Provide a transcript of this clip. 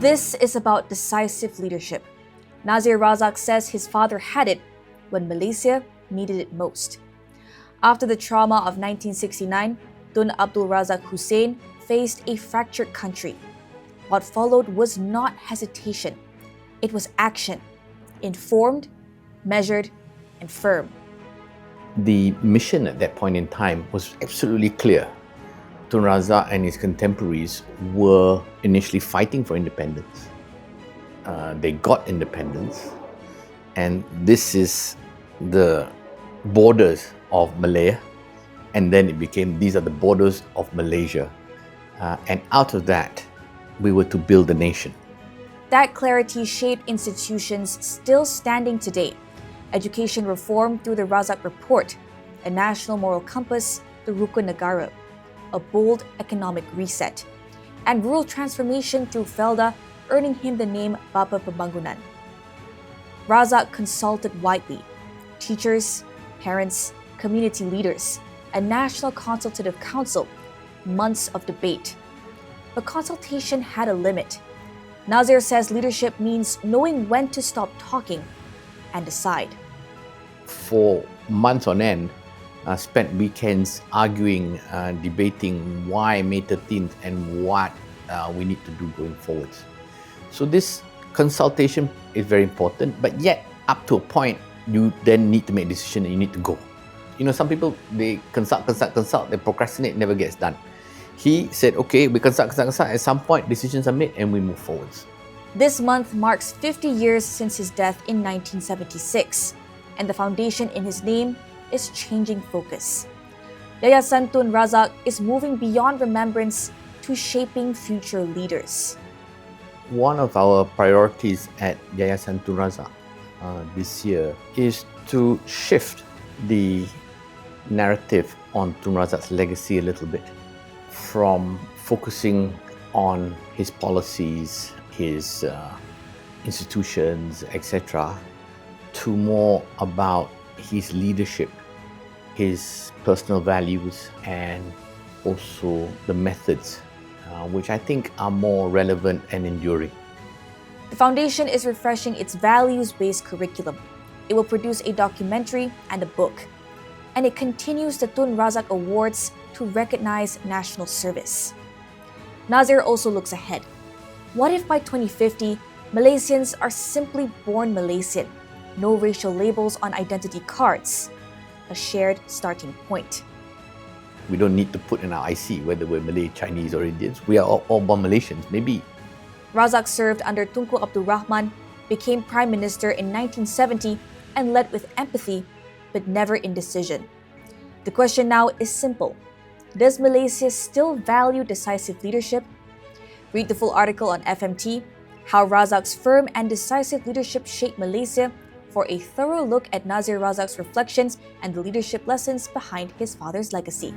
This is about decisive leadership. Nazir Razak says his father had it when Malaysia needed it most. After the trauma of 1969, Tun Abdul Razak Hussein faced a fractured country. What followed was not hesitation. It was action, informed, measured, and firm. The mission at that point in time was absolutely clear. Tun Razak and his contemporaries were initially fighting for independence. They got independence, and this is the borders of Malaya, and then it became these are the borders of Malaysia. And out of that, we were to build a nation. That clarity shaped institutions still standing today. Education reform through the Razak Report, a national moral compass, the Rukun Negara, a bold economic reset, and rural transformation through Felda, earning him the name Bapa Pembangunan. Razak consulted widely: teachers, parents, community leaders, a national consultative council, months of debate. But consultation had a limit. Nazir says leadership means knowing when to stop talking and decide. For months on end, spent weekends arguing, debating why May 13th and what we need to do going forwards. So this consultation is very important, but yet up to a point, you then need to make a decision and you need to go. You know, some people, they consult, they procrastinate, never gets done. He said, okay, we consult. At some point, decisions are made and we move forwards. This month marks 50 years since his death in 1976, and the foundation in his name is changing focus. Yayasan Tun Razak is moving beyond remembrance to shaping future leaders. One of our priorities at Yayasan Tun Razak this year is to shift the narrative on Tun Razak's legacy a little bit, from focusing on his policies, his institutions, etc., to more about his leadership, his personal values, and also the methods, which I think are more relevant and enduring. The foundation is refreshing its values-based curriculum. It will produce a documentary and a book. And it continues the Tun Razak Awards to recognize national service. Nazir also looks ahead. What if by 2050, Malaysians are simply born Malaysian? No racial labels on identity cards. A shared starting point. We don't need to put in our IC whether we're Malay, Chinese or Indians. We are all born Malaysians, maybe. Razak served under Tunku Abdul Rahman, became Prime Minister in 1970 and led with empathy, but never indecision. The question now is simple. Does Malaysia still value decisive leadership? Read the full article on FMT, How Razak's Firm and Decisive Leadership Shaped Malaysia, for a thorough look at Nazir Razak's reflections and the leadership lessons behind his father's legacy.